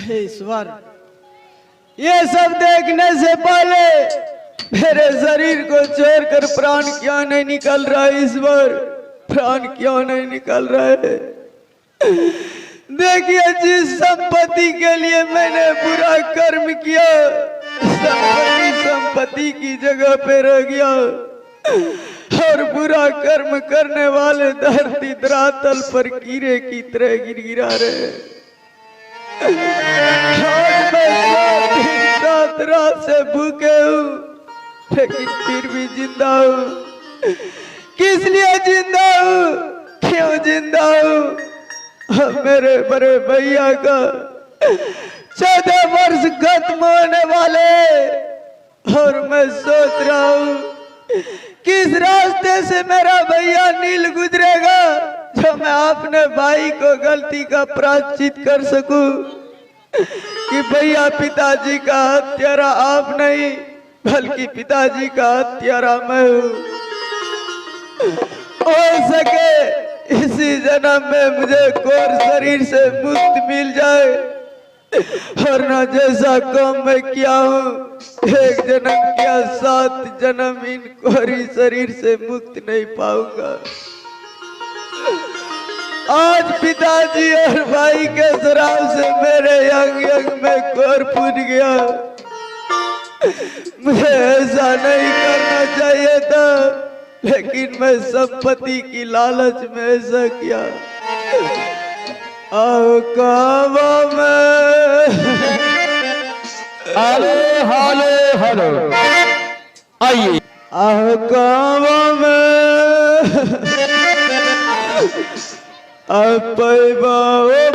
हे ईश्वर, ये सब देखने से पहले मेरे शरीर को छोड़कर प्राण क्यों नहीं निकल रहा है ईश्वर? प्राण क्यों नहीं निकल रहा है? देखिए, जिस संपत्ति के लिए मैंने बुरा कर्म किया, संपत्ति की जगह पे रह गया और बुरा कर्म करने वाले धरती धरातल पर कीड़े की तरह गिरा रहे। आज मैं रात रात से भूखे हूँ, लेकिन फिर भी जिंदा हूँ। किस लिए जिंदा हूँ? क्यों जिंदा हूँ? मेरे बड़े भैया का 14 वर्ष खत्म होने वाले और मैं सोच रहा हूँ किस रास्ते से मेरा भैया नील गुजरेगा जो मैं अपने भाई को गलती का प्रायश्चित कर सकूं कि भैया पिताजी का हत्यारा आप नहीं बल्कि पिताजी का हत्यारा मैं हूँ। हो सके इसी जन्म में मुझे कोर शरीर से मुक्त मिल जाए और न जैसा काम मैं किया हूँ, एक जन्म किया 7 जन्म इन कोरी शरीर से मुक्त नहीं पाऊंगा। आज पिताजी और भाई के शराब से मेरे यंग यंग में कोर फूट गया। मुझे ऐसा नहीं करना चाहिए था, लेकिन मैं संपत्ति की लालच में ऐसा किया। आओ काबा में हेलो हेलो हेलो आइए। आओ काबा में पैबा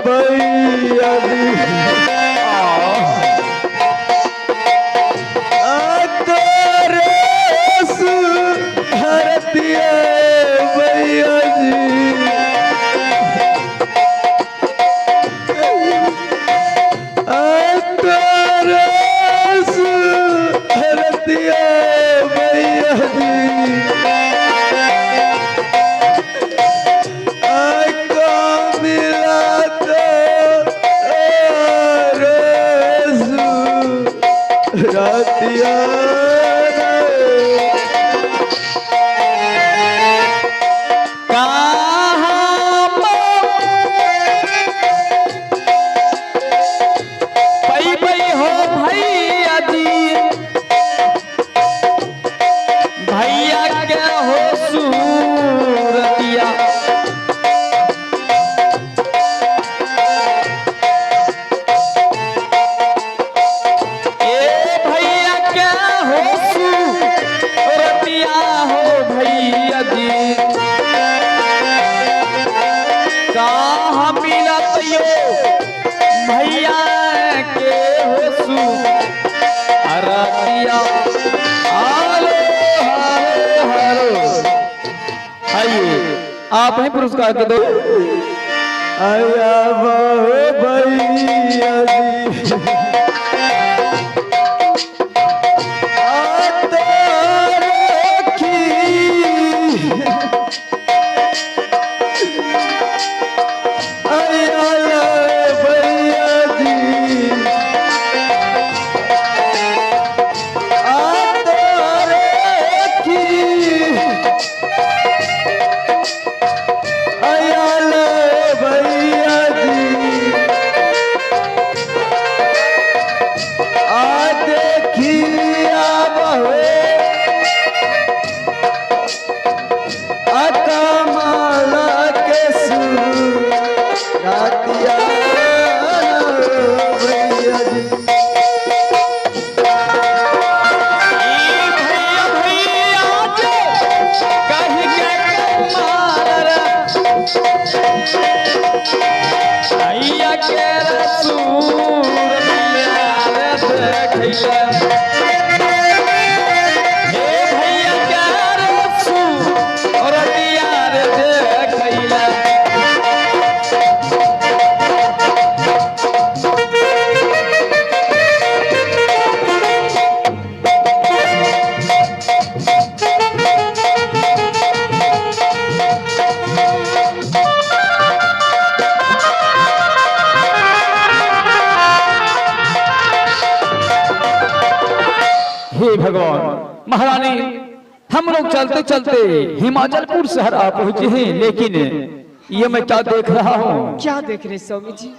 भैया आप ही पुरस्कार दे दो। आया भैया हे भगवान महारानी, हम लोग चलते चलते हिमाचलपुर शहर आ पहुंचे हैं, लेकिन ये मैं क्या देख रहा हूँ? क्या देख रहे स्वामी जी?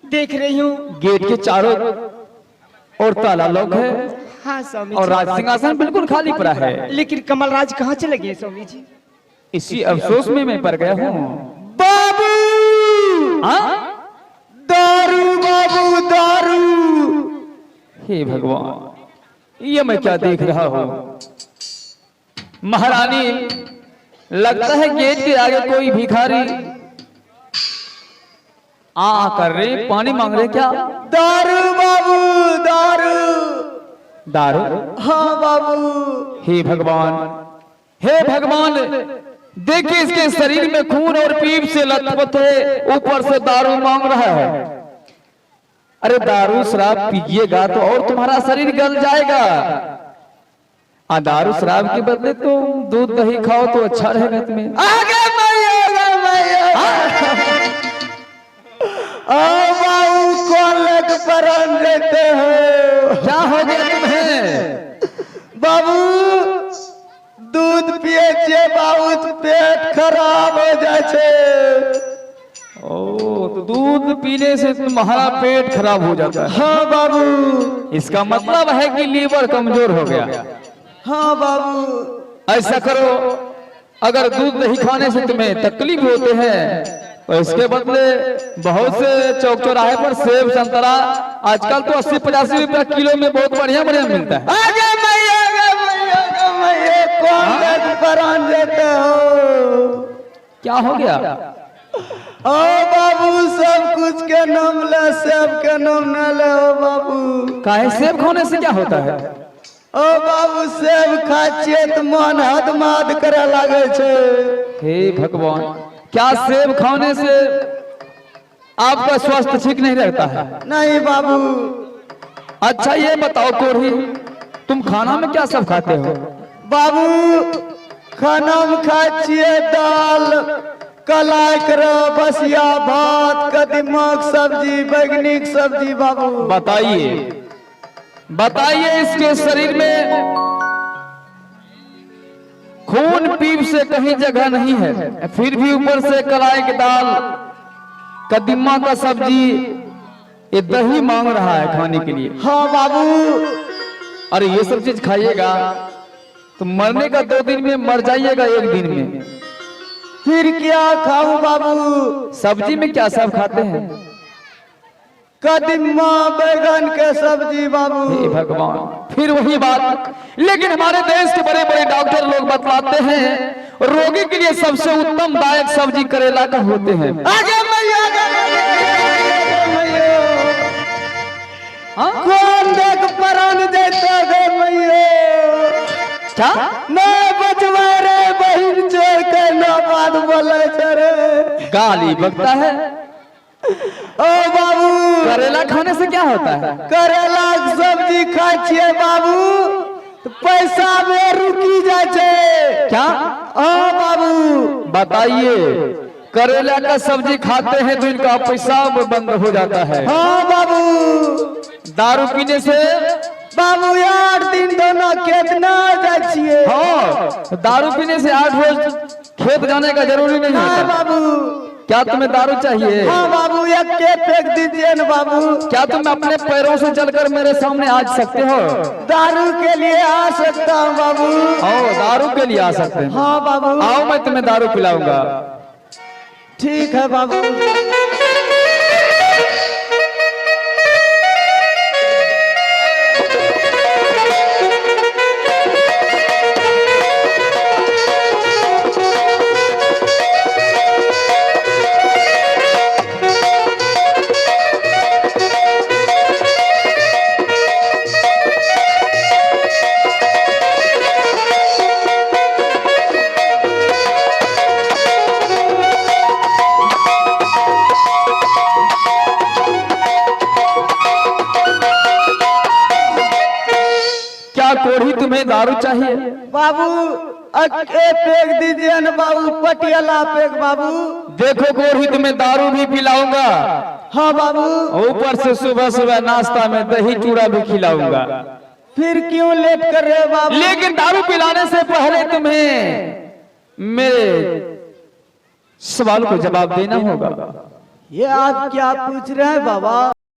देख रही हूँ गेट के चारों और ताला लॉक है हाँ स्वामी और जी। राज सिंहासन बिल्कुल खाली पड़ा है। लेकिन कमलराज कहाँ चले गए स्वामी जी? इसी अफसोस में मैं पड़ गया हूँ। बाबू हाँ? दारू बाबू दारू। हे भगवान, ये मैं क्या देख रहा हूँ? महारानी, लगता है गेट के आगे कोई भिखारी कर रहे पानी मांग रहे क्या? दारू बाबू दारू। दारू? हाँ बाबू। हे भगवान, हे भगवान, देखिए इसके शरीर में खून और पीप से लथपथ है, ऊपर से दारू मांग रहा है। अरे दारू शराब पीजिएगा तो और तुम्हारा शरीर गल जाएगा। दारू शराब के बदले तो दूध दही खाओ तो अच्छा रहेगा तुम्हें। आगे बाबू कॉलेज पर देते हो। क्या हो गया तुम्हें? बाबू दूध पिए छे बाबू तो पेट खराब हो जाए छे। ओ, तो दूध पीने से तुम्हारा पेट खराब हो जाता है? हाँ बाबू। इसका मतलब है कि लीवर कमजोर हो गया। हाँ बाबू। ऐसा करो, अगर दूध नहीं खाने से तुम्हें तकलीफ होते हैं तो इसके बदले बहुत से चौक चौराहे पर सेब संतरा आजकल तो 80-85 रुपया किलो में बहुत बढ़िया बढ़िया मिलता है। आगे कॉलेज पर देते हो। क्या हो गया? ओ बाबू सब कुछ के नाम ले, सेब के नाम न ले। ओ बाबू काहे? सेब खाने से क्या होता है? ओ बाबू सेब खाए छिए तो मन हदमाद करे लागे छे। हे भगवान, क्या सेब खाने से आपका स्वास्थ्य ठीक नहीं रहता है? नहीं बाबू। अच्छा ये बताओ कोढ़ी, तुम खाना में क्या सब खाते हो? बाबू खाना में खाए छिए दाल, कलाई करो, बसिया भात, कदीमाक सब्जी, बैगनी की सब्जी। बाबू बताइए बताइए, इसके शरीर में खून पीप से कहीं जगह नहीं है, फिर भी ऊपर से कलाई की दाल, कदीमा का सब्जी, ये दही मांग रहा है खाने के लिए। हाँ बाबू। अरे ये सब चीज खाइएगा तो मरने का 2 दिन में मर जाइएगा 1 दिन में। फिर क्या खाऊं बाबू? सब्जी में क्या सब खाते हैं? कदीमा बैगन के सब्जी बाबू। हे भगवान, फिर वही बात। लेकिन हमारे देश के बड़े बड़े डॉक्टर लोग बतलाते हैं रोगी के लिए सबसे उत्तम दायक सब्जी करेला का होते हैं। आगे मैया, हाँ? कौन देख प्राण देता है मैया? क्या? मैं बचवा रे बहिन चोर के ना बात बोले रे। गाली बकता है। ओ बाबू करेला खाने से क्या होता है? करेला के सब्जी खाए छिए बाबू तो पैसा में रुकी जाए छे। क्या? हाँ बाबू। बताइए, करेला का सब्जी खाते हैं तो इनका पेशाब बंद हो जाता है। हाँ बाबू। दारू पीने से बाबू 8 दिन दोनों कितना जाए छिए। हाँ, दारू पीने से 8 रोज खेत जाने का जरूरी नहीं हाँ होता। बाबू। क्या तुम्हें दारू चाहिए? हाँ बाबू, एक के फेंक दीजिए न बाबू। क्या तुम अपने पैरों से चलकर मेरे सामने आ सकते हो? दारू के लिए आ सकता हूँ बाबू। आओ, दारू के लिए आ सकते हैं। हाँ बाबू। आओ, मैं तुम्हें दारू पिलाऊंगा। ठीक है बाबू। कोढ़ी तुम्हें दारू चाहिए? बाबू अके फेंक दीजिए न बाबू, पटियाला फेंक बाबू। देखो कोढ़ी, तुम्हें दारू भी पिलाऊंगा। हाँ बाबू। ऊपर से सुबह सुबह नाश्ता में दही चूड़ा भी खिलाऊंगा। फिर क्यों लेट कर रहे हो बाबा? लेकिन दारू पिलाने से पहले तुम्हें मेरे सवाल को जवाब देना होगा। ये आप क्या पूछ रहे हैं बाबा?